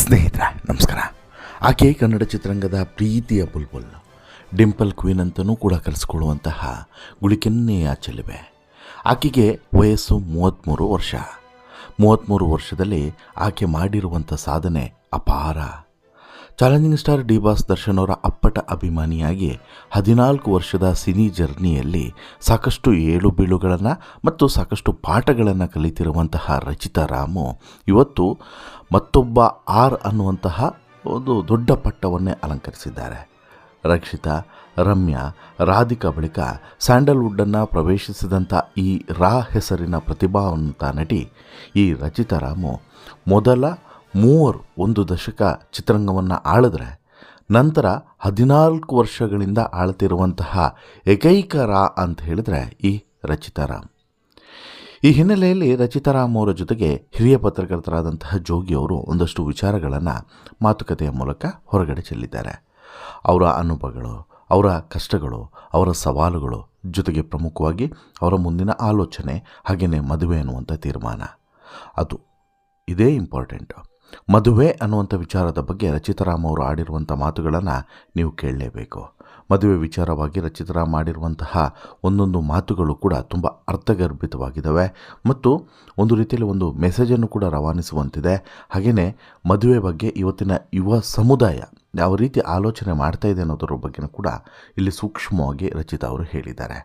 ಸ್ನೇಹಿತರೆ ನಮಸ್ಕಾರ. ಆಕೆ ಕನ್ನಡ ಚಿತ್ರರಂಗದ ಪ್ರೀತಿಯ ಬುಲ್ಬುಲ್, ಡಿಂಪಲ್ ಕ್ವೀನ್ ಅಂತಲೂ ಕೂಡ ಕರೆಸಿಕೊಳ್ಳುವಂತಹ ಗುಳಿಕೆನ್ನೆಯ ಚೆಲುವೆ. ಆಕೆಗೆ ವಯಸ್ಸು 33 ವರ್ಷ. 33 ವರ್ಷದಲ್ಲಿ ಆಕೆ ಮಾಡಿರುವಂಥ ಸಾಧನೆ ಅಪಾರ. Challenging star D boss Darshan ಅವರ ಅಪ್ಪಟ ಅಭಿಮಾನಿಯಾಗಿ 14 ವರ್ಷದ ಸಿನಿ ಜರ್ನಿಯಲ್ಲಿ ಸಾಕಷ್ಟು ಏಳು ಬೀಳುಗಳನ್ನು ಮತ್ತು ಸಾಕಷ್ಟು ಪಾಠಗಳನ್ನು ಕಲಿತಿರುವಂತಹ ರಚಿತಾ ರಾಮು ಇವತ್ತು ಮತ್ತೊಬ್ಬ ಆರ್ ಅನ್ನುವಂತಹ ಒಂದು ದೊಡ್ಡ ಪಟ್ಟವನ್ನೇ ಅಲಂಕರಿಸಿದ್ದಾರೆ. ರಕ್ಷಿತಾ, ರಮ್ಯಾ, ರಾಧಿಕಾ ಬಳಿಕ ಸ್ಯಾಂಡಲ್ವುಡ್ಡನ್ನು ಪ್ರವೇಶಿಸಿದಂಥ ಈ ರಾ ಹೆಸರಿನ ಪ್ರತಿಭಾವಂತ ನಟಿ ಈ ರಚಿತಾ ರಾಮು ಮೊದಲ ಒಂದು ದಶಕ ಚಿತ್ರರಂಗವನ್ನು ಆಳಿದ್ರೆ ನಂತರ 14 ವರ್ಷಗಳಿಂದ ಆಳ್ತಿರುವಂತಹ ಏಕೈಕ ರಾ ಅಂತ ಹೇಳಿದ್ರೆ ಈ ರಚಿತಾ ರಾಮ್. ಈ ಹಿನ್ನೆಲೆಯಲ್ಲಿ ರಚಿತಾ ರಾಮ್ ಅವರ ಜೊತೆಗೆ ಹಿರಿಯ ಪತ್ರಕರ್ತರಾದಂತಹ ಜೋಗಿ ಅವರು ಒಂದಷ್ಟು ವಿಚಾರಗಳನ್ನು ಮಾತುಕತೆಯ ಮೂಲಕ ಹೊರಗಡೆ ಚೆಲ್ಲಿದ್ದಾರೆ. ಅವರ ಅನುಭವಗಳು, ಅವರ ಕಷ್ಟಗಳು, ಅವರ ಸವಾಲುಗಳು, ಜೊತೆಗೆ ಪ್ರಮುಖವಾಗಿ ಅವರ ಮುಂದಿನ ಆಲೋಚನೆ, ಹಾಗೆಯೇ ಮದುವೆ ಅನ್ನುವಂಥ ತೀರ್ಮಾನ, ಅದು ಇದೇ ಇಂಪಾರ್ಟೆಂಟು. ಮದುವೆ ಅನ್ನುವಂಥ ವಿಚಾರದ ಬಗ್ಗೆ ರಚಿತಾ ರಾಮ್ ಅವರು ಆಡಿರುವಂಥ ಮಾತುಗಳನ್ನು ನೀವು ಕೇಳಲೇಬೇಕು. ಮದುವೆ ವಿಚಾರವಾಗಿ ರಚಿತಾ ರಾಮ್ ಮಾಡಿರುವಂತಹ ಒಂದೊಂದು ಮಾತುಗಳು ಕೂಡ ತುಂಬ ಅರ್ಥಗರ್ಭಿತವಾಗಿದ್ದಾವೆ ಮತ್ತು ಒಂದು ರೀತಿಯಲ್ಲಿ ಒಂದು ಮೆಸೇಜನ್ನು ಕೂಡ ರವಾನಿಸುವಂತಿದೆ. ಹಾಗೆಯೇ ಮದುವೆ ಬಗ್ಗೆ ಇವತ್ತಿನ ಯುವ ಸಮುದಾಯ ಯಾವ ರೀತಿ ಆಲೋಚನೆ ಮಾಡ್ತಾ ಇದೆ ಅನ್ನೋದರ ಬಗ್ಗೆಯೂ ಕೂಡ ಇಲ್ಲಿ ಸೂಕ್ಷ್ಮವಾಗಿ ರಚಿತಾ ಅವರು ಹೇಳಿದ್ದಾರೆ.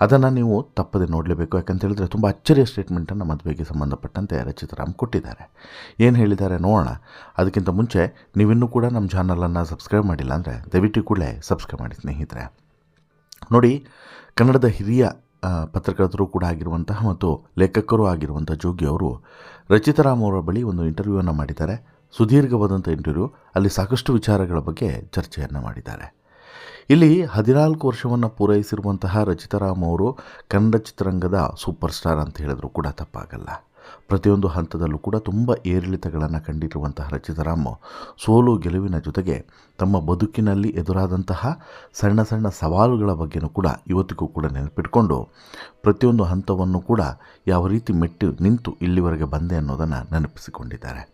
ಅದನ್ನು ನೀವು ತಪ್ಪದೆ ನೋಡಲೇಬೇಕು. ಯಾಕಂತ ಹೇಳಿದ್ರೆ ತುಂಬ ಅಚ್ಚರಿಯ ಸ್ಟೇಟ್ಮೆಂಟನ್ನು ಮದುವೆಗೆ ಸಂಬಂಧಪಟ್ಟಂತೆ ರಚಿತಾ ರಾಮ್ ಕೊಟ್ಟಿದ್ದಾರೆ. ಏನು ಹೇಳಿದ್ದಾರೆ ನೋಡೋಣ. ಅದಕ್ಕಿಂತ ಮುಂಚೆ ನೀವಿನ್ನೂ ಕೂಡ ನಮ್ಮ ಚಾನಲನ್ನು ಸಬ್ಸ್ಕ್ರೈಬ್ ಮಾಡಿಲ್ಲ ಅಂದರೆ ದಯವಿಟ್ಟು ಕೂಡಲೇ ಸಬ್ಸ್ಕ್ರೈಬ್ ಮಾಡಿ ಸ್ನೇಹಿತರೆ. ನೋಡಿ, ಕನ್ನಡದ ಹಿರಿಯ ಪತ್ರಕರ್ತರು ಕೂಡ ಆಗಿರುವಂತಹ ಮತ್ತು ಲೇಖಕರು ಆಗಿರುವಂಥ ಜೋಗಿ ಅವರು ರಚಿತಾ ರಾಮ್ ಅವರ ಬಳಿ ಒಂದು ಇಂಟರ್ವ್ಯೂವನ್ನು ಮಾಡಿದ್ದಾರೆ. ಸುದೀರ್ಘವಾದಂಥ ಇಂಟರ್ವ್ಯೂ. ಅಲ್ಲಿ ಸಾಕಷ್ಟು ವಿಚಾರಗಳ ಬಗ್ಗೆ ಚರ್ಚೆಯನ್ನು ಮಾಡಿದ್ದಾರೆ. ಇಲ್ಲಿ 14 ವರ್ಷವನ್ನು ಪೂರೈಸಿರುವಂತಹ ರಚಿತಾ ರಾಮ್ ಅವರು ಕನ್ನಡ ಚಿತ್ರರಂಗದ ಸೂಪರ್ ಸ್ಟಾರ್ ಅಂತ ಹೇಳಿದ್ರು ಕೂಡ ತಪ್ಪಾಗಲ್ಲ. ಪ್ರತಿಯೊಂದು ಹಂತದಲ್ಲೂ ಕೂಡ ತುಂಬ ಏರಿಳಿತಗಳನ್ನು ಕಂಡಿರುವಂತಹ ರಚಿತಾ ರಾಮ್ ಸೋಲು ಗೆಲುವಿನ ಜೊತೆಗೆ ತಮ್ಮ ಬದುಕಿನಲ್ಲಿ ಎದುರಾದಂತಹ ಸಣ್ಣ ಸಣ್ಣ ಸವಾಲುಗಳ ಬಗ್ಗೆಯೂ ಕೂಡ ಇವತ್ತಿಗೂ ಕೂಡ ನೆನಪಿಟ್ಕೊಂಡು ಪ್ರತಿಯೊಂದು ಹಂತವನ್ನು ಕೂಡ ಯಾವ ರೀತಿ ಮೆಟ್ಟಿ ನಿಂತು ಇಲ್ಲಿವರೆಗೆ ಬಂದೆ ಅನ್ನೋದನ್ನು ನೆನಪಿಸಿಕೊಂಡಿದ್ದಾರೆ.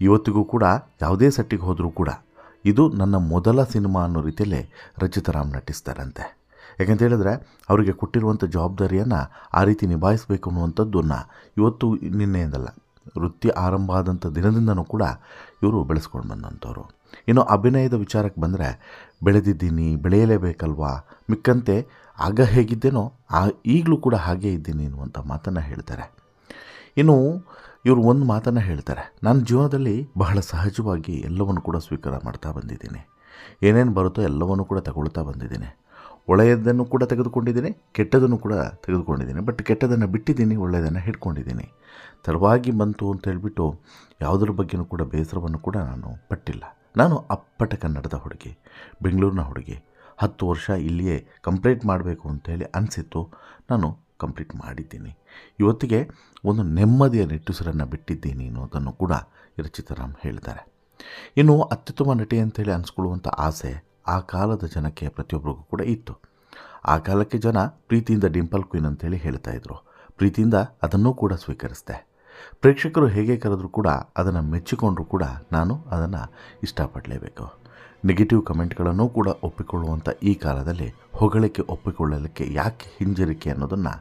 ಇವತ್ತಿಗೂ ಕೂಡ ಯಾವುದೇ ಸೆಟ್ಟಿಗೆ ಹೋದರೂ ಕೂಡ ಇದು ನನ್ನ ಮೊದಲ ಸಿನಿಮಾ ಅನ್ನೋ ರೀತಿಯಲ್ಲೇ ರಚಿತಾ ರಾಮ್ ನಟಿಸ್ತಾರಂತೆ. ಯಾಕಂತ ಹೇಳಿದ್ರೆ ಅವರಿಗೆ ಕೊಟ್ಟಿರುವಂಥ ಜವಾಬ್ದಾರಿಯನ್ನು ಆ ರೀತಿ ನಿಭಾಯಿಸಬೇಕು ಅನ್ನುವಂಥದ್ದನ್ನು ಇವತ್ತು ನಿನ್ನೆಯಿಂದಲ್ಲ, ವೃತ್ತಿ ಆರಂಭ ಆದಂಥ ದಿನದಿಂದನೂ ಕೂಡ ಇವರು ಬೆಳೆಸ್ಕೊಂಡು ಬಂದಂಥವ್ರು. ಇನ್ನು ಅಭಿನಯದ ವಿಚಾರಕ್ಕೆ ಬಂದರೆ ಬೆಳೆದಿದ್ದೀನಿ, ಬೆಳೆಯಲೇಬೇಕಲ್ವಾ, ಮಿಕ್ಕಂತೆ ಆಗ ಹೇಗಿದ್ದೇನೋ ಈಗಲೂ ಕೂಡ ಹಾಗೇ ಇದ್ದೀನಿ ಅನ್ನುವಂಥ ಮಾತನ್ನು ಹೇಳ್ತಾರೆ. ಇನ್ನು ಇವರು ಒಂದು ಮಾತನ್ನು ಹೇಳ್ತಾರೆ, ನಾನು ಜೀವನದಲ್ಲಿ ಬಹಳ ಸಹಜವಾಗಿ ಎಲ್ಲವನ್ನು ಕೂಡ ಸ್ವೀಕಾರ ಮಾಡ್ತಾ ಬಂದಿದ್ದೀನಿ. ಏನೇನು ಬರುತ್ತೋ ಎಲ್ಲವನ್ನು ಕೂಡ ತಗೊಳ್ತಾ ಬಂದಿದ್ದೀನಿ. ಒಳ್ಳೆಯದನ್ನು ಕೂಡ ತೆಗೆದುಕೊಂಡಿದ್ದೀನಿ, ಕೆಟ್ಟದನ್ನು ಕೂಡ ತೆಗೆದುಕೊಂಡಿದ್ದೀನಿ. ಬಟ್ ಕೆಟ್ಟದನ್ನು ಬಿಟ್ಟಿದ್ದೀನಿ, ಒಳ್ಳೆಯದನ್ನು ಹಿಡ್ಕೊಂಡಿದ್ದೀನಿ. ತಡವಾಗಿ ಬಂತು ಅಂತ ಹೇಳಿಬಿಟ್ಟು ಯಾವುದ್ರ ಬಗ್ಗೆಯೂ ಕೂಡ ಬೇಸರವನ್ನು ಕೂಡ ನಾನು ಪಟ್ಟಿಲ್ಲ. ನಾನು ಅಪ್ಪಟ ಕನ್ನಡದ ಹುಡುಗಿ, ಬೆಂಗಳೂರಿನ ಹುಡುಗಿ. 10 ವರ್ಷ ಇಲ್ಲಿಯೇ ಕಂಪ್ಲೀಟ್ ಮಾಡಬೇಕು ಅಂತೇಳಿ ಅನಿಸಿತ್ತು. ನಾನು ಕಂಪ್ಲೀಟ್ ಮಾಡಿದ್ದೀನಿ. ಇವತ್ತಿಗೆ ಒಂದು ನೆಮ್ಮದಿಯ ನಿಟ್ಟುಸಿರನ್ನು ಬಿಟ್ಟಿದ್ದೀನಿ ಅನ್ನೋದನ್ನು ಕೂಡ ರಚಿತಾ ರಾಮ್ ಹೇಳ್ತಾರೆ. ಇನ್ನು ಅತ್ಯುತ್ತಮ ನಟಿ ಅಂತೇಳಿ ಅನಿಸ್ಕೊಳ್ಳುವಂಥ ಆಸೆ ಆ ಕಾಲದ ಜನಕ್ಕೆ ಪ್ರತಿಯೊಬ್ಬರಿಗೂ ಕೂಡ ಇತ್ತು. ಆ ಕಾಲಕ್ಕೆ ಜನ ಪ್ರೀತಿಯಿಂದ ಡಿಂಪಲ್ ಕ್ವೀನ್ ಅಂತೇಳಿ ಹೇಳ್ತಾಯಿದ್ರು. ಪ್ರೀತಿಯಿಂದ ಅದನ್ನೂ ಕೂಡ ಸ್ವೀಕರಿಸಿದೆ. ಪ್ರೇಕ್ಷಕರು ಹೇಗೆ ಕರೆದರೂ ಕೂಡ ಅದನ್ನು ಮೆಚ್ಚಿಕೊಂಡ್ರೂ ಕೂಡ ನಾನು ಅದನ್ನು ಇಷ್ಟಪಡಲೇಬೇಕು. ನೆಗೆಟಿವ್ ಕಮೆಂಟ್ಗಳನ್ನು ಕೂಡ ಒಪ್ಪಿಕೊಳ್ಳುವಂಥ ಈ ಕಾಲದಲ್ಲಿ ಹೊಗಳಿಕೆ ಒಪ್ಪಿಕೊಳ್ಳಲಿಕ್ಕೆ ಯಾಕೆ ಹಿಂಜರಿಕೆ ಅನ್ನೋದನ್ನು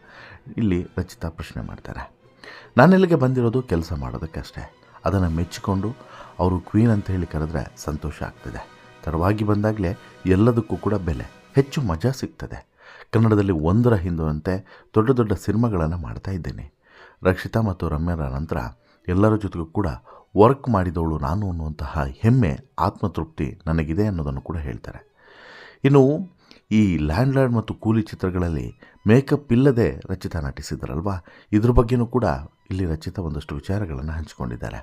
ಇಲ್ಲಿ ರಚಿತಾ ಪ್ರಶ್ನೆ ಮಾಡ್ತಾರೆ. ನಾನೆಲ್ಲಿಗೆ ಬಂದಿರೋದು ಕೆಲಸ ಮಾಡೋದಕ್ಕಷ್ಟೇ. ಅದನ್ನು ಮೆಚ್ಚಿಕೊಂಡು ಅವರು ಕ್ವೀನ್ ಅಂತ ಹೇಳಿ ಕರೆದ್ರೆ ಸಂತೋಷ ಆಗ್ತದೆ. ತಡವಾಗಿ ಬಂದಾಗಲೇ ಎಲ್ಲದಕ್ಕೂ ಕೂಡ ಬೆಲೆ, ಹೆಚ್ಚು ಮಜಾ ಸಿಗ್ತದೆ. ಕನ್ನಡದಲ್ಲಿ ಒಂದರ ಹಿಂದುವಂತೆ ದೊಡ್ಡ ದೊಡ್ಡ ಸಿನಿಮಾಗಳನ್ನು ಮಾಡ್ತಾ ಇದ್ದೇನೆ. ರಕ್ಷಿತಾ ಮತ್ತು ರಮ್ಯರ ನಂತರ ಎಲ್ಲರ ಜೊತೆಗೂ ಕೂಡ ವರ್ಕ್ ಮಾಡಿದವಳು ನಾನು ಅನ್ನುವಂತಹ ಹೆಮ್ಮೆ, ಆತ್ಮತೃಪ್ತಿ ನನಗಿದೆ ಅನ್ನೋದನ್ನು ಕೂಡ ಹೇಳ್ತಾರೆ. ಇನ್ನು ಈ ಲ್ಯಾಂಡ್ಲಾರ್ಡ್ ಮತ್ತು ಕೂಲಿ ಚಿತ್ರಗಳಲ್ಲಿ ಮೇಕಪ್ ಇಲ್ಲದೆ ರಚಿತಾ ನಟಿಸಿದ್ದಾರಲ್ವ, ಇದ್ರ ಬಗ್ಗೆಯೂ ಕೂಡ ಇಲ್ಲಿ ರಚಿತಾ ಒಂದಷ್ಟು ವಿಚಾರಗಳನ್ನು ಹಂಚಿಕೊಂಡಿದ್ದಾರೆ.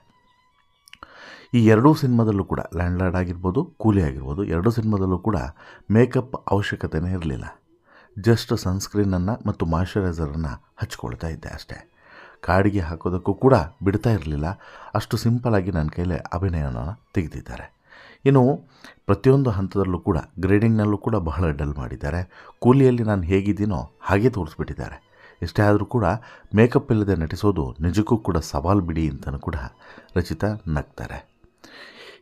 ಈ ಎರಡೂ ಸಿನಿಮಾದಲ್ಲೂ ಕೂಡ ಲ್ಯಾಂಡ್ಲಾರ್ಡ್ ಆಗಿರ್ಬೋದು, ಕೂಲಿ ಆಗಿರ್ಬೋದು, ಎರಡೂ ಸಿನಿಮಾದಲ್ಲೂ ಕೂಡ ಮೇಕಪ್ ಅವಶ್ಯಕತೆಯೇ ಇರಲಿಲ್ಲ. ಜಸ್ಟ್ ಸನ್ಸ್ಕ್ರೀನನ್ನು ಮತ್ತು ಮಾಯ್ಶ್ಚರೈಸರನ್ನು ಹಚ್ಕೊಳ್ತಾ ಇದ್ದೆ ಅಷ್ಟೇ. ಕಾಡಿಗೆ ಹಾಕೋದಕ್ಕೂ ಕೂಡ ಬಿಡ್ತಾ ಇರಲಿಲ್ಲ. ಅಷ್ಟು ಸಿಂಪಲಾಗಿ ನನ್ನ ಕೈಲೇ ಅಭಿನಯನ ತೆಗೆದಿದ್ದಾರೆ. ಇನ್ನು ಪ್ರತಿಯೊಂದು ಹಂತದಲ್ಲೂ ಕೂಡ ಗ್ರೇಡಿಂಗ್ನಲ್ಲೂ ಕೂಡ ಬಹಳ ಡಲ್ ಮಾಡಿದ್ದಾರೆ. ಕೂಲಿಯಲ್ಲಿ ನಾನು ಹೇಗಿದ್ದೀನೋ ಹಾಗೆ ತೋರಿಸ್ಬಿಟ್ಟಿದ್ದಾರೆ. ಎಷ್ಟೇ ಆದರೂ ಕೂಡ ಮೇಕಪ್ ಇಲ್ಲದೆ ನಟಿಸೋದು ನಿಜಕ್ಕೂ ಕೂಡ ಸವಾಲು ಬಿಡಿ ಅಂತಲೂ ಕೂಡ ರಚಿತಾ ನಗ್ತಾರೆ.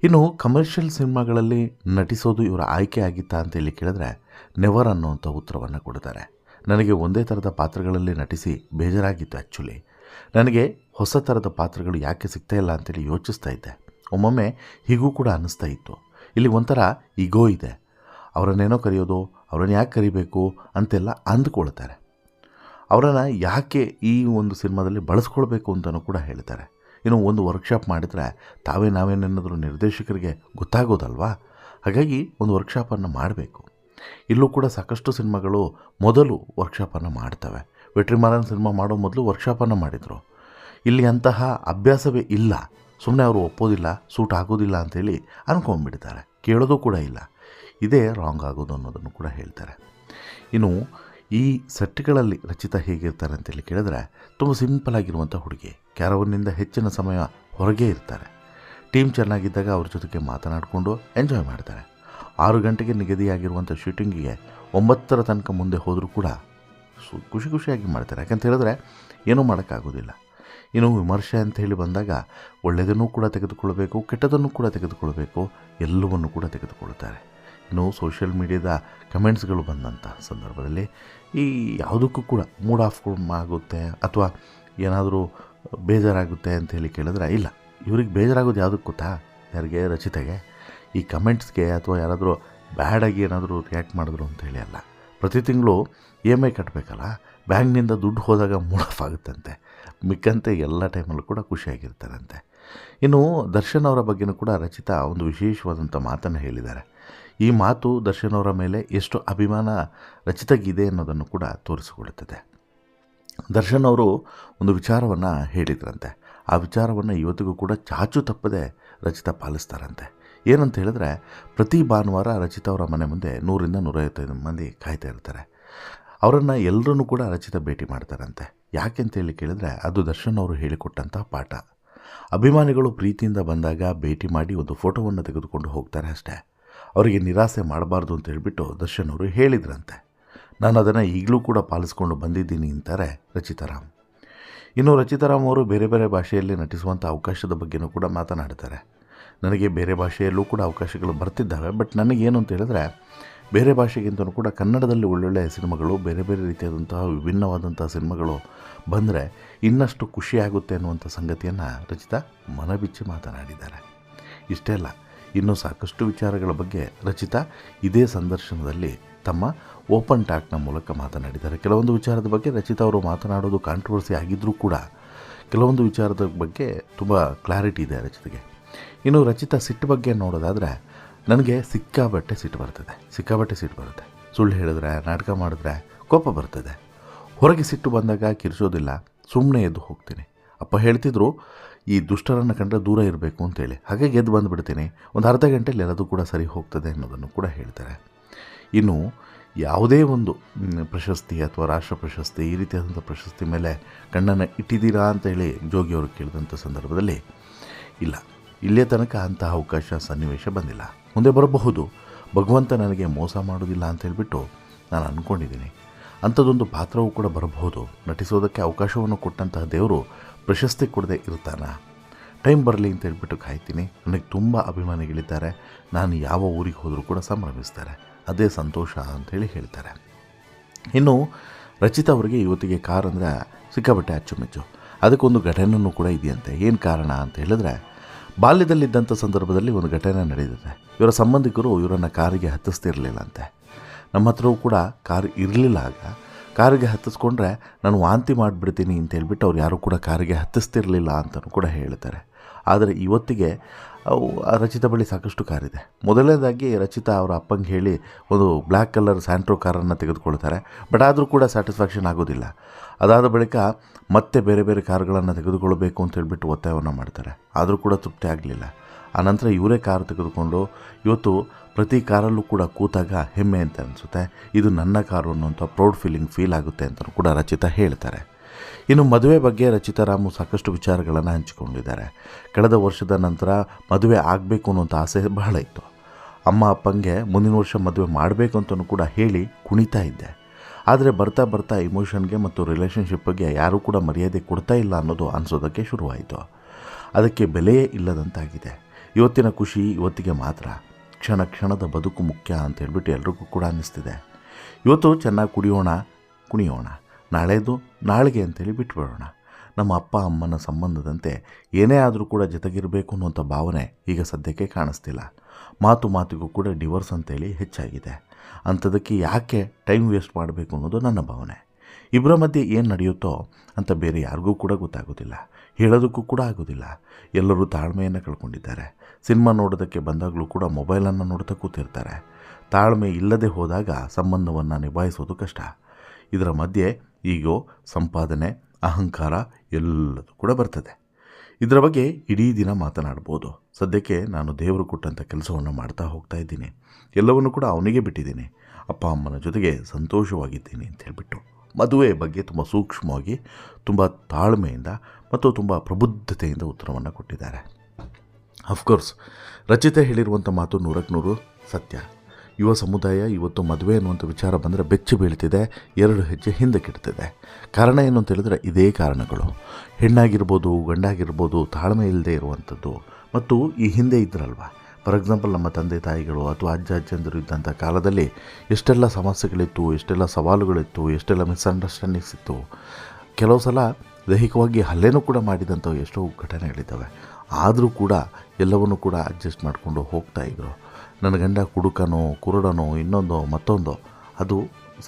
ಇನ್ನು ಕಮರ್ಷಿಯಲ್ ಸಿನಿಮಾಗಳಲ್ಲಿ ನಟಿಸೋದು ಇವರ ಆಯ್ಕೆ ಆಗಿತ್ತಾ ಅಂತೇಳಿ ಕೇಳಿದ್ರೆ ನೆವರ್ ಅನ್ನುವಂಥ ಉತ್ತರವನ್ನು ಕೊಡ್ತಾರೆ. ನನಗೆ ಒಂದೇ ಥರದ ಪಾತ್ರಗಳಲ್ಲಿ ನಟಿಸಿ ಬೇಜಾರಾಗಿತ್ತು. ಆ್ಯಕ್ಚುಲಿ ನನಗೆ ಹೊಸ ಥರದ ಪಾತ್ರಗಳು ಯಾಕೆ ಸಿಗ್ತಾ ಇಲ್ಲ ಅಂತೇಳಿ ಯೋಚಿಸ್ತಾ ಇದ್ದೆ. ಒಮ್ಮೊಮ್ಮೆ ಹೀಗೂ ಕೂಡ ಅನ್ನಿಸ್ತಾ ಇತ್ತು. ಇಲ್ಲಿ ಒಂಥರ ಈಗೋ ಇದೆ. ಅವರನ್ನೇನೋ ಕರೆಯೋದು, ಅವರನ್ನು ಯಾಕೆ ಕರಿಬೇಕು ಅಂತೆಲ್ಲ ಅಂದ್ಕೊಳ್ತಾರೆ. ಅವರನ್ನು ಯಾಕೆ ಈ ಒಂದು ಸಿನಿಮಾದಲ್ಲಿ ಬಳಸ್ಕೊಳ್ಬೇಕು ಅಂತಲೂ ಕೂಡ ಹೇಳ್ತಾರೆ. ಇನ್ನು ಒಂದು ವರ್ಕ್ಶಾಪ್ ಮಾಡಿದರೆ ನಾವೇನೇನಾದರೂ ನಿರ್ದೇಶಕರಿಗೆ ಗೊತ್ತಾಗೋದಲ್ವಾ. ಹಾಗಾಗಿ ಒಂದು ವರ್ಕ್ಶಾಪನ್ನು ಮಾಡಬೇಕು. ಇಲ್ಲೂ ಕೂಡ ಸಾಕಷ್ಟು ಸಿನಿಮಾಗಳು ಮೊದಲು ವರ್ಕ್ಶಾಪನ್ನು ಮಾಡ್ತವೆ. ವೆಟ್ರಿಮಾರನ್ ಸಿನಿಮಾ ಮಾಡೋ ಮೊದಲು ವರ್ಕ್ಶಾಪನ್ನು ಮಾಡಿದರು. ಇಲ್ಲಿ ಅಂತಹ ಅಭ್ಯಾಸವೇ ಇಲ್ಲ. ಸುಮ್ಮನೆ ಅವರು ಒಪ್ಪೋದಿಲ್ಲ, ಸೂಟ್ ಆಗೋದಿಲ್ಲ ಅಂಥೇಳಿ ಅಂದ್ಕೊಂಡ್ಬಿಡ್ತಾರೆ. ಕೇಳೋದು ಕೂಡ ಇಲ್ಲ. ಇದೇ ರಾಂಗ್ ಆಗೋದು ಅನ್ನೋದನ್ನು ಕೂಡ ಹೇಳ್ತಾರೆ. ಇನ್ನು ಈ ಸೆಟ್ಗಳಲ್ಲಿ ರಚಿತಾ ಹೇಗಿರ್ತಾರೆ ಅಂತೇಳಿ ಕೇಳಿದ್ರೆ ತುಂಬ ಸಿಂಪಲ್ ಆಗಿರುವಂಥ ಹುಡುಗಿ. ಕ್ಯಾರವನ್ನಿಂದ ಹೆಚ್ಚಿನ ಸಮಯ ಹೊರಗೆ ಇರ್ತಾರೆ. ಟೀಮ್ ಚೆನ್ನಾಗಿದ್ದಾಗ ಅವ್ರ ಜೊತೆಗೆ ಮಾತನಾಡಿಕೊಂಡು ಎಂಜಾಯ್ ಮಾಡ್ತಾರೆ. 6 ಗಂಟೆಗೆ ನಿಗದಿಯಾಗಿರುವಂಥ ಶೂಟಿಂಗಿಗೆ 9 ತನಕ ಮುಂದೆ ಹೋದರೂ ಕೂಡ ಖುಷಿಯಾಗಿ ಮಾಡ್ತಾರೆ. ಯಾಕಂತ ಹೇಳಿದ್ರೆ ಏನೂ ಮಾಡೋಕ್ಕಾಗೋದಿಲ್ಲ. ಇನ್ನು ವಿಮರ್ಶೆ ಅಂತ ಹೇಳಿ ಬಂದಾಗ ಒಳ್ಳೆಯದನ್ನು ಕೂಡ ತೆಗೆದುಕೊಳ್ಬೇಕು, ಕೆಟ್ಟದನ್ನು ಕೂಡ ತೆಗೆದುಕೊಳ್ಬೇಕು, ಎಲ್ಲವನ್ನೂ ಕೂಡ ತೆಗೆದುಕೊಳ್ತಾರೆ. ಇನ್ನು ಸೋಷಿಯಲ್ ಮೀಡಿಯಾದ ಕಮೆಂಟ್ಸ್ಗಳು ಬಂದಂಥ ಸಂದರ್ಭದಲ್ಲಿ ಈ ಯಾವುದಕ್ಕೂ ಕೂಡ ಮೂಡ್ ಆಫ್ ಆಗುತ್ತೆ ಅಥವಾ ಏನಾದರೂ ಬೇಜಾರಾಗುತ್ತೆ ಅಂತ ಹೇಳಿ ಕೇಳಿದ್ರೆ ಇಲ್ಲ. ಇವ್ರಿಗೆ ಬೇಜಾರಾಗೋದು ಯಾವುದಕ್ಕೆ ಗೊತ್ತಾ? ಯಾರಿಗೆ? ರಚಿತೆಗೆ. ಈ ಕಮೆಂಟ್ಸ್ಗೆ ಅಥವಾ ಯಾರಾದರೂ ಬ್ಯಾಡಾಗಿ ಏನಾದರೂ ರಿಯಾಕ್ಟ್ ಮಾಡಿದ್ರು ಅಂತ ಹೇಳಿ ಅಲ್ಲ. ಪ್ರತಿ ತಿಂಗಳು EMI ಕಟ್ಟಬೇಕಲ್ಲ, ಬ್ಯಾಂಕ್ನಿಂದ ದುಡ್ಡು ಹೋದಾಗ ಮೂಡ್ ಆಫ್ ಆಗುತ್ತಂತೆ. ಮಿಕ್ಕಂತೆ ಎಲ್ಲ ಟೈಮಲ್ಲೂ ಕೂಡ ಖುಷಿಯಾಗಿರ್ತಾರಂತೆ. ಇನ್ನು ದರ್ಶನ್ ಅವರ ಬಗ್ಗೆಯೂ ಕೂಡ ರಚಿತಾ ಒಂದು ವಿಶೇಷವಾದಂಥ ಮಾತನ್ನು ಹೇಳಿದ್ದಾರೆ. ಈ ಮಾತು ದರ್ಶನ್ ಅವರ ಮೇಲೆ ಎಷ್ಟು ಅಭಿಮಾನ ರಚಿತಾಗಿದೆ ಅನ್ನೋದನ್ನು ಕೂಡ ತೋರಿಸಿಕೊಳ್ಳುತ್ತದೆ. ದರ್ಶನ್ ಅವರು ಒಂದು ವಿಚಾರವನ್ನು ಹೇಳಿದ್ರಂತೆ. ಆ ವಿಚಾರವನ್ನು ಇವತ್ತಿಗೂ ಕೂಡ ಚಾಚು ತಪ್ಪದೆ ರಚಿತಾ ಪಾಲಿಸ್ತಾರಂತೆ. ಏನಂತ ಹೇಳಿದ್ರೆ ಪ್ರತಿ ಭಾನುವಾರ ರಚಿತಾ ಅವರ ಮನೆ ಮುಂದೆ 100ರಿಂದ 150 ಮಂದಿ ಕಾಯ್ತಾ ಇರ್ತಾರೆ. ಅವರನ್ನು ಎಲ್ಲರನ್ನೂ ಕೂಡ ರಚಿತಾ ಭೇಟಿ ಮಾಡ್ತಾರಂತೆ. ಯಾಕೆ ಅಂತೇಳಿ ಕೇಳಿದ್ರೆ ಅದು ದರ್ಶನ್ ಅವರು ಹೇಳಿಕೊಟ್ಟಂಥ ಪಾಠ. ಅಭಿಮಾನಿಗಳು ಪ್ರೀತಿಯಿಂದ ಬಂದಾಗ ಭೇಟಿ ಮಾಡಿ ಒಂದು ಫೋಟೋವನ್ನು ತೆಗೆದುಕೊಂಡು ಹೋಗ್ತಾರೆ ಅಷ್ಟೇ. ಅವರಿಗೆ ನಿರಾಸೆ ಮಾಡಬಾರ್ದು ಅಂತ ಹೇಳಿಬಿಟ್ಟು ದರ್ಶನ್ ಅವರು ಹೇಳಿದ್ರಂತೆ. ನಾನು ಅದನ್ನು ಈಗಲೂ ಕೂಡ ಪಾಲಿಸ್ಕೊಂಡು ಬಂದಿದ್ದೀನಿ ಅಂತಾರೆ ರಚಿತಾರಾಮ್. ಇನ್ನು ರಚಿತಾರಾಮ್ ಅವರು ಬೇರೆ ಬೇರೆ ಭಾಷೆಯಲ್ಲಿ ನಟಿಸುವಂಥ ಅವಕಾಶದ ಬಗ್ಗೆಯೂ ಕೂಡ ಮಾತನಾಡ್ತಾರೆ. ನನಗೆ ಬೇರೆ ಭಾಷೆಯಲ್ಲೂ ಕೂಡ ಅವಕಾಶಗಳು ಬರ್ತಿದ್ದಾವೆ. ಬಟ್ ನನಗೇನು ಅಂತ ಹೇಳಿದ್ರೆ ಬೇರೆ ಭಾಷೆಗಿಂತಲೂ ಕೂಡ ಕನ್ನಡದಲ್ಲಿ ಒಳ್ಳೊಳ್ಳೆಯ ಸಿನಿಮಾಗಳು, ಬೇರೆ ಬೇರೆ ರೀತಿಯಾದಂತಹ ವಿಭಿನ್ನವಾದಂಥ ಸಿನಿಮಾಗಳು ಬಂದರೆ ಇನ್ನಷ್ಟು ಖುಷಿಯಾಗುತ್ತೆ ಅನ್ನುವಂಥ ಸಂಗತಿಯನ್ನು ರಚಿತಾ ಮನಬಿಚ್ಚಿ ಮಾತನಾಡಿದ್ದಾರೆ. ಇಷ್ಟೇ ಅಲ್ಲ, ಇನ್ನೂ ಸಾಕಷ್ಟು ವಿಚಾರಗಳ ಬಗ್ಗೆ ರಚಿತಾ ಇದೇ ಸಂದರ್ಶನದಲ್ಲಿ ತಮ್ಮ ಓಪನ್ ಟಾಕ್ನ ಮೂಲಕ ಮಾತನಾಡಿದ್ದಾರೆ. ಕೆಲವೊಂದು ವಿಚಾರದ ಬಗ್ಗೆ ರಚಿತಾ ಅವರು ಮಾತನಾಡೋದು ಕಾಂಟ್ರವರ್ಸಿ ಆಗಿದ್ದರೂ ಕೂಡ ಕೆಲವೊಂದು ವಿಚಾರದ ಬಗ್ಗೆ ತುಂಬ ಕ್ಲಾರಿಟಿ ಇದೆ ರಚಿತೆಗೆ. ಇನ್ನು ರಚಿತಾ ಸಿಟ್ಟು ಬಗ್ಗೆ ನೋಡೋದಾದರೆ ನನಗೆ ಸಿಕ್ಕಾಬಟ್ಟೆ ಸಿಟ್ಟು ಬರುತ್ತೆ. ಸುಳ್ಳು ಹೇಳಿದ್ರೆ, ನಾಟಕ ಮಾಡಿದ್ರೆ ಕೋಪ ಬರ್ತದೆ. ಹೊರಗೆ ಸಿಟ್ಟು ಬಂದಾಗ ಕಿರಿಸೋದಿಲ್ಲ, ಸುಮ್ಮನೆ ಎದ್ದು ಹೋಗ್ತೀನಿ. ಅಪ್ಪ ಹೇಳ್ತಿದ್ರು ಈ ದುಷ್ಟರನ್ನು ಕಂಡ್ರೆ ದೂರ ಇರಬೇಕು ಅಂತೇಳಿ. ಹಾಗಾಗಿ ಎದ್ದು ಬಂದುಬಿಡ್ತೀನಿ. ಒಂದು ಅರ್ಧ ಗಂಟೆಯಲ್ಲಿ ಎಲ್ಲದೂ ಕೂಡ ಸರಿ ಹೋಗ್ತದೆ ಅನ್ನೋದನ್ನು ಕೂಡ ಹೇಳ್ತಾರೆ. ಇನ್ನು ಯಾವುದೇ ಒಂದು ಪ್ರಶಸ್ತಿ ಅಥವಾ ರಾಷ್ಟ್ರ ಪ್ರಶಸ್ತಿ ಈ ರೀತಿಯಾದಂಥ ಪ್ರಶಸ್ತಿ ಮೇಲೆ ಕಣ್ಣನ್ನು ಇಟ್ಟಿದ್ದೀರಾ ಅಂತೇಳಿ ಜೋಗಿಯವರು ಕೇಳಿದಂಥ ಸಂದರ್ಭದಲ್ಲಿ ಇಲ್ಲ, ಇಲ್ಲೇ ತನಕ ಅಂತಹ ಅವಕಾಶ ಸನ್ನಿವೇಶ ಬಂದಿಲ್ಲ. ಮುಂದೆ ಬರಬಹುದು. ಭಗವಂತ ನನಗೆ ಮೋಸ ಮಾಡೋದಿಲ್ಲ ಅಂತ ಹೇಳಿಬಿಟ್ಟು ನಾನು ಅಂದ್ಕೊಂಡಿದ್ದೀನಿ. ಅಂಥದ್ದೊಂದು ಪಾತ್ರವೂ ಕೂಡ ಬರಬಹುದು. ನಟಿಸೋದಕ್ಕೆ ಅವಕಾಶವನ್ನು ಕೊಟ್ಟಂತಹ ದೇವರು ಪ್ರಶಸ್ತಿ ಕೊಡದೆ ಇರ್ತಾನ? ಟೈಮ್ ಬರಲಿ ಅಂತ ಹೇಳ್ಬಿಟ್ಟು ಕಾಯ್ತೀನಿ. ನನಗೆ ತುಂಬ ಅಭಿಮಾನಿಗಳಿದ್ದಾರೆ. ನಾನು ಯಾವ ಊರಿಗೆ ಹೋದರೂ ಕೂಡ ಸಂಭ್ರಮಿಸ್ತಾರೆ. ಅದೇ ಸಂತೋಷ ಅಂಥೇಳಿ ಹೇಳ್ತಾರೆ. ಇನ್ನು ರಚಿತಾ ಅವರಿಗೆ ಇವತ್ತಿಗೆ ಕಾರ್ ಅಂದರೆ ಸಿಕ್ಕಾಬಟ್ಟೆ ಅಚ್ಚುಮೆಚ್ಚು. ಅದಕ್ಕೊಂದು ಘಟನೆಯೂ ಕೂಡ ಇದೆಯಂತೆ. ಏನು ಕಾರಣ ಅಂತ ಹೇಳಿದ್ರೆ ಬಾಲ್ಯದಲ್ಲಿದ್ದಂಥ ಸಂದರ್ಭದಲ್ಲಿ ಒಂದು ಘಟನೆ ನಡೆದಿದೆ. ಇವರ ಸಂಬಂಧಿಕರು ಇವರನ್ನು ಕಾರಿಗೆ ಹತ್ತಿಸ್ತಿರಲಿಲ್ಲಂತೆ. ನಮ್ಮ ಹತ್ರವೂ ಕೂಡ ಕಾರ್ ಇರಲಿಲ್ಲ. ಆಗ ಕಾರಿಗೆ ಹತ್ತಿಸ್ಕೊಂಡ್ರೆ ನಾನು ವಾಂತಿ ಮಾಡಿಬಿಡ್ತೀನಿ ಅಂತ ಹೇಳ್ಬಿಟ್ಟು ಅವ್ರು ಯಾರೂ ಕೂಡ ಕಾರಿಗೆ ಹತ್ತಿಸ್ತಿರಲಿಲ್ಲ ಅಂತಲೂ ಕೂಡ ಹೇಳ್ತಾರೆ. ಆದರೆ ಇವತ್ತಿಗೆ ರಚಿತಾ ಬಳಿ ಸಾಕಷ್ಟು ಕಾರಿದೆ. ಮೊದಲನೇದಾಗಿ ರಚಿತಾ ಅವರ ಅಪ್ಪಂಗೆ ಹೇಳಿ ಒಂದು ಬ್ಲ್ಯಾಕ್ ಕಲರ್ ಸ್ಯಾಂಟ್ರೋ ಕಾರನ್ನು ತೆಗೆದುಕೊಳ್ತಾರೆ. ಬಟ್ ಆದರೂ ಕೂಡ ಸ್ಯಾಟಿಸ್ಫ್ಯಾಕ್ಷನ್ ಆಗೋದಿಲ್ಲ. ಅದಾದ ಬಳಿಕ ಮತ್ತೆ ಬೇರೆ ಬೇರೆ ಕಾರುಗಳನ್ನು ತೆಗೆದುಕೊಳ್ಬೇಕು ಅಂತ ಹೇಳ್ಬಿಟ್ಟು ಒತ್ತಾಯವನ್ನು ಮಾಡ್ತಾರೆ. ಆದರೂ ಕೂಡ ತೃಪ್ತಿ ಆಗಲಿಲ್ಲ. ಆನಂತರ ಇವರೇ ಕಾರು ತೆಗೆದುಕೊಂಡು ಇವತ್ತು ಪ್ರತಿ ಕಾರಲ್ಲೂ ಕೂಡ ಕೂತಾಗ ಹೆಮ್ಮೆ ಅಂತ ಅನಿಸುತ್ತೆ. ಇದು ನನ್ನ ಕಾರು ಅನ್ನೋಂಥ ಪ್ರೌಡ್ ಫೀಲ್ ಆಗುತ್ತೆ ಅಂತ ಕೂಡ ರಚಿತಾ ಹೇಳ್ತಾರೆ. ಇನ್ನು ಮದುವೆ ಬಗ್ಗೆ ರಚಿತಾರಾಮು ಸಾಕಷ್ಟು ವಿಚಾರಗಳನ್ನು ಹಂಚಿಕೊಂಡಿದ್ದಾರೆ. ಕಳೆದ ವರ್ಷದ ನಂತರ ಮದುವೆ ಆಗಬೇಕು ಅನ್ನೋಂಥ ಆಸೆ ಬಹಳ ಇತ್ತು. ಅಮ್ಮ ಅಪ್ಪಂಗೆ ಮುಂದಿನ ವರ್ಷ ಮದುವೆ ಮಾಡಬೇಕು ಅಂತಲೂ ಕೂಡ ಹೇಳಿ ಕುಣಿತಾ ಇದ್ದೆ. ಆದರೆ ಬರ್ತಾ ಬರ್ತಾ ಇಮೋಷನ್ಗೆ ಮತ್ತು ರಿಲೇಷನ್ಶಿಪ್ಗೆ ಯಾರೂ ಕೂಡ ಮರ್ಯಾದೆ ಕೊಡ್ತಾ ಇಲ್ಲ ಅನ್ನೋದು ಅನಿಸೋದಕ್ಕೆ ಶುರುವಾಯಿತು. ಅದಕ್ಕೆ ಬೆಲೆಯೇ ಇಲ್ಲದಂತಾಗಿದೆ. ಇವತ್ತಿನ ಖುಷಿ ಇವತ್ತಿಗೆ ಮಾತ್ರ, ಕ್ಷಣ ಕ್ಷಣದ ಬದುಕು ಮುಖ್ಯ ಅಂತ ಹೇಳ್ಬಿಟ್ಟು ಎಲ್ರಿಗೂ ಕೂಡ ಅನ್ನಿಸ್ತಿದೆ. ಇವತ್ತು ಚೆನ್ನಾಗಿ ಕುಣಿಯೋಣ, ನಾಳೆದು ನಾಳೆಗೆ ಅಂತೇಳಿ ಬಿಟ್ಬಿಡೋಣ. ನಮ್ಮ ಅಪ್ಪ ಅಮ್ಮನ ಸಂಬಂಧದಂತೆ ಏನೇ ಆದರೂ ಕೂಡ ಜೊತೆಗಿರಬೇಕು ಅನ್ನುವಂಥ ಭಾವನೆ ಈಗ ಸದ್ಯಕ್ಕೆ ಕಾಣಿಸ್ತಿಲ್ಲ. ಮಾತಿಗೂ ಕೂಡ ಡಿವೋರ್ಸ್ ಅಂತೇಳಿ ಹೆಚ್ಚಾಗಿದೆ. ಅಂಥದಕ್ಕೆ ಯಾಕೆ ಟೈಮ್ ವೇಸ್ಟ್ ಮಾಡಬೇಕು ಅನ್ನೋದು ನನ್ನ ಭಾವನೆ. ಇಬ್ಬರ ಮಧ್ಯೆ ಏನು ನಡೆಯುತ್ತೋ ಅಂತ ಬೇರೆ ಯಾರಿಗೂ ಕೂಡ ಗೊತ್ತಾಗೋದಿಲ್ಲ, ಹೇಳೋದಕ್ಕೂ ಕೂಡ ಆಗೋದಿಲ್ಲ. ಎಲ್ಲರೂ ತಾಳ್ಮೆಯನ್ನು ಕಳ್ಕೊಂಡಿದ್ದಾರೆ. ಸಿನಿಮಾ ನೋಡೋದಕ್ಕೆ ಬಂದಾಗಲೂ ಕೂಡ ಮೊಬೈಲನ್ನು ನೋಡ್ತಾ ಕೂತಿರ್ತಾರೆ. ತಾಳ್ಮೆ ಇಲ್ಲದೆ ಹೋದಾಗ ಸಂಬಂಧವನ್ನು ನಿಭಾಯಿಸೋದು ಕಷ್ಟ. ಇದರ ಮಧ್ಯೆ ಈಗೋ, ಸಂಪಾದನೆ, ಅಹಂಕಾರ ಎಲ್ಲದೂ ಕೂಡ ಬರ್ತದೆ. ಇದರ ಬಗ್ಗೆ ಇಡೀ ದಿನ ಮಾತನಾಡ್ಬೋದು. ಸದ್ಯಕ್ಕೆ ನಾನು ದೇವರು ಕೊಟ್ಟಂಥ ಕೆಲಸವನ್ನು ಮಾಡ್ತಾ ಹೋಗ್ತಾ ಇದ್ದೀನಿ. ಎಲ್ಲವನ್ನೂ ಕೂಡ ಅವನಿಗೆ ಬಿಟ್ಟಿದ್ದೀನಿ. ಅಪ್ಪ ಅಮ್ಮನ ಜೊತೆಗೆ ಸಂತೋಷವಾಗಿದ್ದೀನಿ ಅಂತ ಹೇಳಿಬಿಟ್ಟು ಮದುವೆ ಬಗ್ಗೆ ತುಂಬ ಸೂಕ್ಷ್ಮವಾಗಿ, ತುಂಬ ತಾಳ್ಮೆಯಿಂದ ಮತ್ತು ತುಂಬ ಪ್ರಬುದ್ಧತೆಯಿಂದ ಉತ್ತರವನ್ನು ಕೊಟ್ಟಿದ್ದಾರೆ. ಅಫ್ಕೋರ್ಸ್ ರಚಿತಾ ಹೇಳಿರುವಂಥ ಮಾತು 100ಕ್ಕೆ 100 ಸತ್ಯ. ಯುವ ಸಮುದಾಯ ಇವತ್ತು ಮದುವೆ ಅನ್ನುವಂಥ ವಿಚಾರ ಬಂದರೆ ಬೆಚ್ಚಿ ಬೀಳ್ತಿದೆ, 2 ಹೆಜ್ಜೆ ಹಿಂದಕ್ಕಿಡ್ತಿದೆ. ಕಾರಣ ಏನು ಅಂತ ಹೇಳಿದ್ರೆ ಇದೇ ಕಾರಣಗಳು. ಹೆಣ್ಣಾಗಿರ್ಬೋದು, ಗಂಡಾಗಿರ್ಬೋದು, ತಾಳ್ಮೆ ಇಲ್ಲದೆ ಇರುವಂಥದ್ದು. ಮತ್ತು ಈ ಹಿಂದೆ ಇದ್ರಲ್ವ, ಫಾರ್ ಎಕ್ಸಾಂಪಲ್ ನಮ್ಮ ತಂದೆ ತಾಯಿಗಳು ಅಥವಾ ಅಜ್ಜಂದಿರು ಇದ್ದಂಥ ಕಾಲದಲ್ಲಿ ಎಷ್ಟೆಲ್ಲ ಸಮಸ್ಯೆಗಳಿತ್ತು, ಎಷ್ಟೆಲ್ಲ ಸವಾಲುಗಳಿತ್ತು, ಎಷ್ಟೆಲ್ಲ ಮಿಸ್ಅಂಡರ್ಸ್ಟ್ಯಾಂಡಿಂಗ್ಸ್ ಇತ್ತು. ಕೆಲವು ಸಲ ದೈಹಿಕವಾಗಿ ಹಲ್ಲೆನೂ ಕೂಡ ಮಾಡಿದಂಥ ಎಷ್ಟೋ ಘಟನೆಗಳಿದ್ದಾವೆ. ಆದರೂ ಕೂಡ ಎಲ್ಲವನ್ನೂ ಕೂಡ ಅಡ್ಜಸ್ಟ್ ಮಾಡಿಕೊಂಡು ಹೋಗ್ತಾಯಿದ್ರು. ನನ್ನ ಗಂಡ ಕುಡುಕನೋ, ಕುರುಡನೋ, ಇನ್ನೊಂದೋ ಮತ್ತೊಂದೋ ಅದು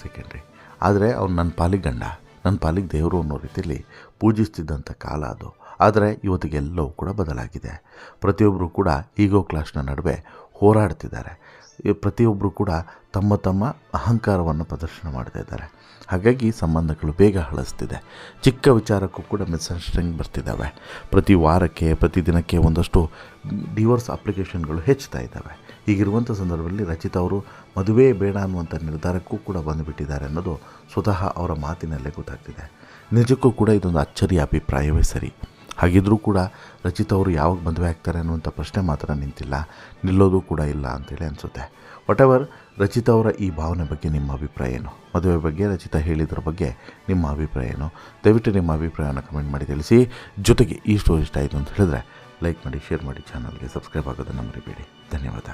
ಸೆಕೆಂಡ್ರಿ. ಆದರೆ ಅವ್ನು ನನ್ನ ಪಾಲಿಗೆ ಗಂಡ, ನನ್ನ ಪಾಲಿಗೆ ದೇವರು ಅನ್ನೋ ರೀತಿಯಲ್ಲಿ ಪೂಜಿಸ್ತಿದ್ದಂಥ ಕಾಲ ಅದು. ಆದರೆ ಇವತ್ತಿಗೆಲ್ಲವೂ ಕೂಡ ಬದಲಾಗಿದೆ. ಪ್ರತಿಯೊಬ್ಬರು ಕೂಡ ಈಗೋ ಕ್ಲಾಶ್ನ ನಡುವೆ ಹೋರಾಡ್ತಿದ್ದಾರೆ. ಪ್ರತಿಯೊಬ್ಬರು ಕೂಡ ತಮ್ಮ ತಮ್ಮ ಅಹಂಕಾರವನ್ನು ಪ್ರದರ್ಶನ ಮಾಡ್ತಾ ಇದ್ದಾರೆ. ಹಾಗಾಗಿ ಸಂಬಂಧಗಳು ಬೇಗ ಹಳಸ್ತಿದೆ. ಚಿಕ್ಕ ವಿಚಾರಕ್ಕೂ ಕೂಡ ಮಿಸ್ಅಂಡರ್ಸ್ಟ್ಯಾಂಡಿಂಗ್ ಬರ್ತಿದ್ದಾವೆ. ಪ್ರತಿ ವಾರಕ್ಕೆ, ಪ್ರತಿದಿನಕ್ಕೆ ಒಂದಷ್ಟು ಡಿವೋರ್ಸ್ ಅಪ್ಲಿಕೇಶನ್ಗಳು ಹೆಚ್ಚುತ್ತಾ ಇದ್ದಾವೆ. ಹೀಗಿರುವಂಥ ಸಂದರ್ಭದಲ್ಲಿ ರಚಿತಾ ಅವರು ಮದುವೆ ಬೇಡ ಅನ್ನುವಂಥ ನಿರ್ಧಾರಕ್ಕೂ ಕೂಡ ಬಂದುಬಿಟ್ಟಿದ್ದಾರೆ ಅನ್ನೋದು ಸ್ವತಃ ಅವರ ಮಾತಿನಲ್ಲೇ ಗೊತ್ತಾಗ್ತಿದೆ. ನಿಜಕ್ಕೂ ಕೂಡ ಇದೊಂದು ಅಚ್ಚರಿಯ ಅಭಿಪ್ರಾಯವೇ ಸರಿ. ಹಾಗಿದ್ರೂ ಕೂಡ ರಚಿತಾ ಅವರು ಯಾವಾಗ ಮದುವೆ ಆಗ್ತಾರೆ ಅನ್ನುವಂಥ ಪ್ರಶ್ನೆ ಮಾತ್ರ ನಿಂತಿಲ್ಲ, ನಿಲ್ಲೋದು ಕೂಡ ಇಲ್ಲ ಅಂತೇಳಿ ಅನಿಸುತ್ತೆ. ವಾಟೆವರ್, ರಚಿತಾ ಅವರ ಈ ಭಾವನೆ ಬಗ್ಗೆ ನಿಮ್ಮ ಅಭಿಪ್ರಾಯ ಏನು? ಮದುವೆ ಬಗ್ಗೆ ರಚಿತಾ ಹೇಳಿದ್ರ ಬಗ್ಗೆ ನಿಮ್ಮ ಅಭಿಪ್ರಾಯ ಏನು? ದಯವಿಟ್ಟು ನಿಮ್ಮ ಅಭಿಪ್ರಾಯವನ್ನು ಕಮೆಂಟ್ ಮಾಡಿ ತಿಳಿಸಿ. ಜೊತೆಗೆ ಈ ಸ್ಟೋರಿ ಇಷ್ಟ ಆಯಿತು ಅಂತ ಹೇಳಿದ್ರೆ ಲೈಕ್ ಮಾಡಿ, ಶೇರ್ ಮಾಡಿ, ಚಾನಲ್ಗೆ ಸಬ್ಸ್ಕ್ರೈಬ್ ಆಗೋದನ್ನು ಮರಿಬೇಡಿ. ಧನ್ಯವಾದ.